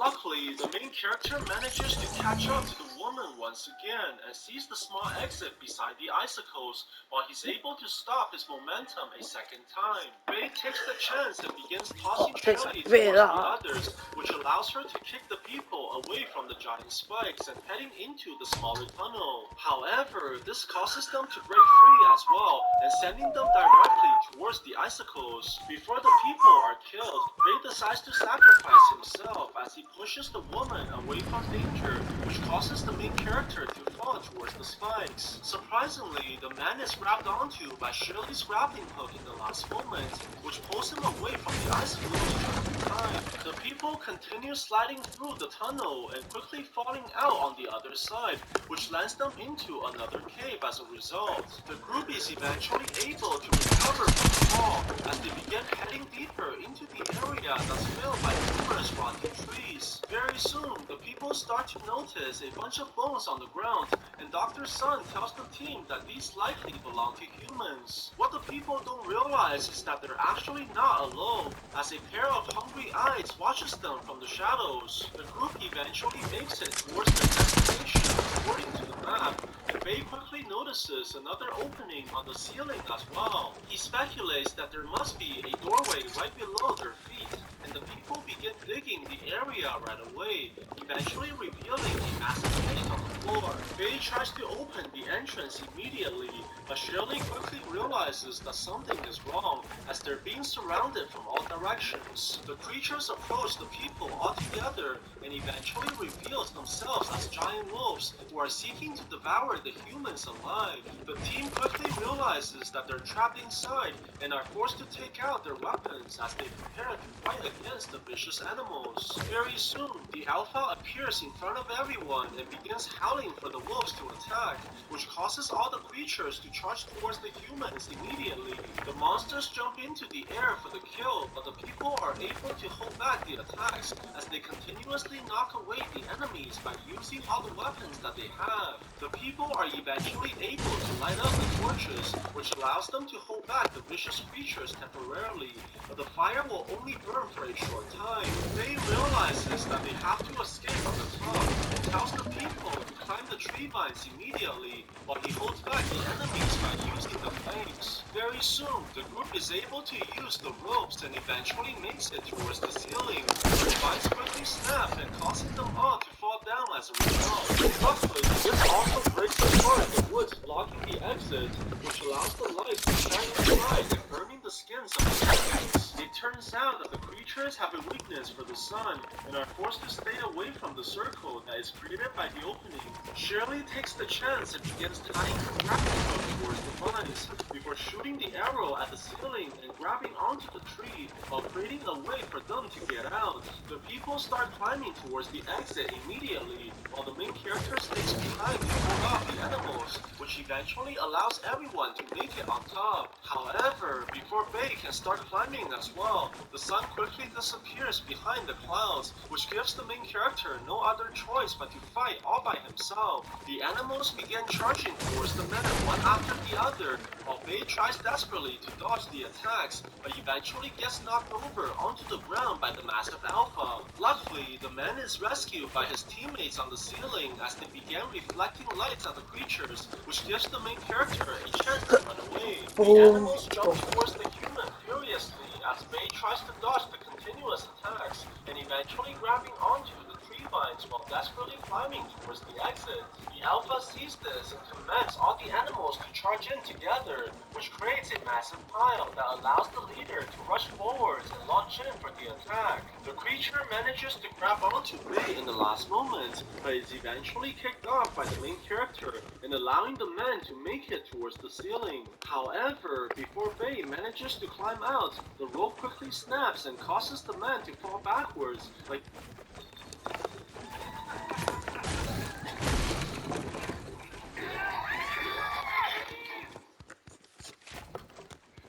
Luckily, the main character manages to catch up to the woman once again and sees the small exit beside the icicles while he's able to stop his momentum a second time. Faye takes the chance and begins tossing Shirley towards the others, which allows her to kick the people away from the giant spikes and heading into the smaller tunnel. However, this causes them to break free as well and sending them directly towards the icicles. Before the people are killed, Faye decides to sacrifice himself as he pushes the woman away from danger, which causes the main character to fall towards the spikes. Surprisingly, the man is grabbed onto by Shirley's grappling hook in the last moment, which pulls him away from the icicles just in time. The people continue sliding through the tunnel and quickly falling out on the other side, which lands them into another cave as a result. The group is eventually able to recover from the fall as they begin heading deeper into the area that's filled by numerous rotten trees. Very soon, the people start to notice a bunch of bones on the ground, and Dr. Sun tells the team that these likely belong to humans. What the people don't realize is that they're actually not alone, as a pair of hungry eyes watches them from the shadows. The group eventually makes it towards their destination according to the map, and Faye quickly notices another opening on the ceiling as well. He speculates that there must be a doorway right below their feet, and the people begin digging the area right away, eventually revealing a massive pit on the floor. Faye tries to open the entrance immediately, but Shirley quickly realizes that something is wrong as they're being surrounded from all directions. The creatures approach the people altogether and eventually reveals themselves as giant wolves who are seeking to devour the humans alive. The team quickly realizes that they're trapped inside and are forced to take out their weapons as they prepare to fight against the vicious animals. Very soon, the Alpha appears in front of everyone and begins howling for the wolves to attack, which causes all the creatures to charge towards the humans immediately. The monsters jump into the air for the kill, but the people are able to hold back the attacks as they continuously knock away the enemies by using all the weapons that they have. The people are eventually able to light up the torches, which allows them to hold back the vicious creatures temporarily, but the fire will only burn for a short time. Faye realizes that they have to escape from the top and tells the people to climb the tree vines immediately, while he holds back the enemies by using the flames. Very soon, the group is able to use the ropes and eventually makes it towards the ceiling, but the vines quickly snap and causing them all to fall down as a result. Luckily, this also breaks apart the woods blocking the exit, which allows the light to shine inside and burning the skins of the enemies. It turns out that the creatures have a weakness for the sun and are forced to stay away from the circle that is created by the opening. Shirley takes the chance and begins tying her grappling hook towards the vines before shooting the arrow at the ceiling and grabbing onto the tree while creating a way for them to get out. The people start climbing towards the exit immediately, while the main character stays behind to hold off the animals, which eventually allows everyone to make it on top. However, before Faye can start climbing as well, the sun quickly disappears behind the clouds, which gives the main character no other choice but to fight all by himself. The animals begin charging towards the men one after the other, while Faye tries desperately to dodge the attacks, but eventually gets knocked over onto the ground by the massive Alpha. Luckily, the man is rescued by his teammates on the ceiling as they begin reflecting lights at the creatures, which gives the main character a chance to run away. The animals jump towards the human furiously as Faye tries to dodge the continuous attacks and eventually grabbing onto the tree vines while desperately climbing towards the exit. The Alpha sees this and commands all the animals to charge in together, which creates a massive pile that allows the leader to rush forwards and launch in for the attack. The creature manages to grab onto Faye in the last moment, but is eventually kicked off by the main character and allowing the man to make it towards the ceiling. However, before Faye manages to climb out, the rope quickly snaps and causes the man to fall backwards,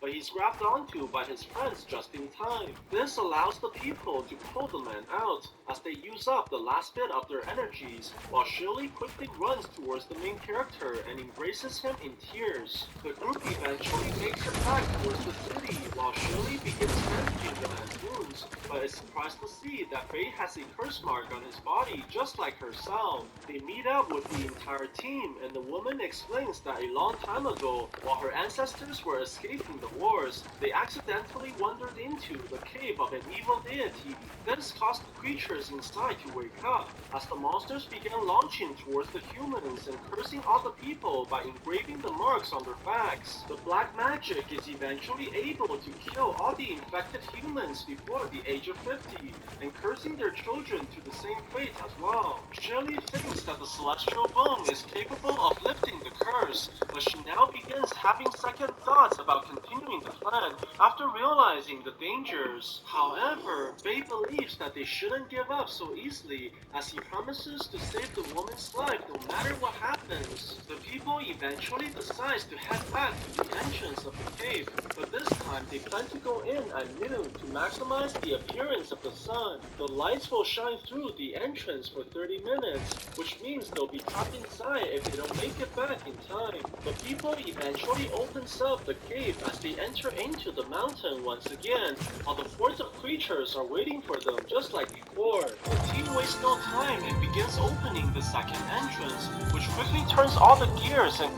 but he's grabbed onto by his friends just in time. This allows the people to pull the man out as they use up the last bit of their energies, while Shirley quickly runs towards the main character and embraces him in tears. The group eventually makes it back towards the city while Shirley begins bandaging the man's wounds wounds, but is surprised to see that Faye has a curse mark on his body just like herself. They meet up with the entire team, and the woman explains that a long time ago, while her ancestors were escaping the wars, they accidentally wandered into the cave of an evil deity. This caused the creatures inside to wake up, as the monsters began launching towards the humans and cursing all the people by engraving the marks on their backs. The black magic is eventually able to kill all the infected humans before the age of 50, and cursing their children to the same fate as well. Shirley thinks that the celestial bone is capable of lifting the curse, but she now begins having second thoughts about continuing the plan after realizing the dangers. However, Faye believes that they shouldn't give up so easily, as he promises to save the woman's life no matter what happens. The people eventually decide to head back to the entrance of the cave, but this time they plan to go in at noon to maximize the appearance of the sun. The lights will shine through the entrance for 30 minutes, which means they'll be trapped inside if they don't make it back in time. The people eventually opens up the cave as they enter into the mountain once again, while the hordes of creatures are waiting for them just like before. The team wastes no time and begins opening the second entrance, which quickly turns all the gears and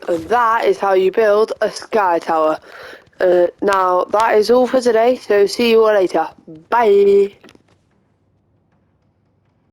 And that is how you build a sky tower. Now, that is all for today, so see you all later. Bye!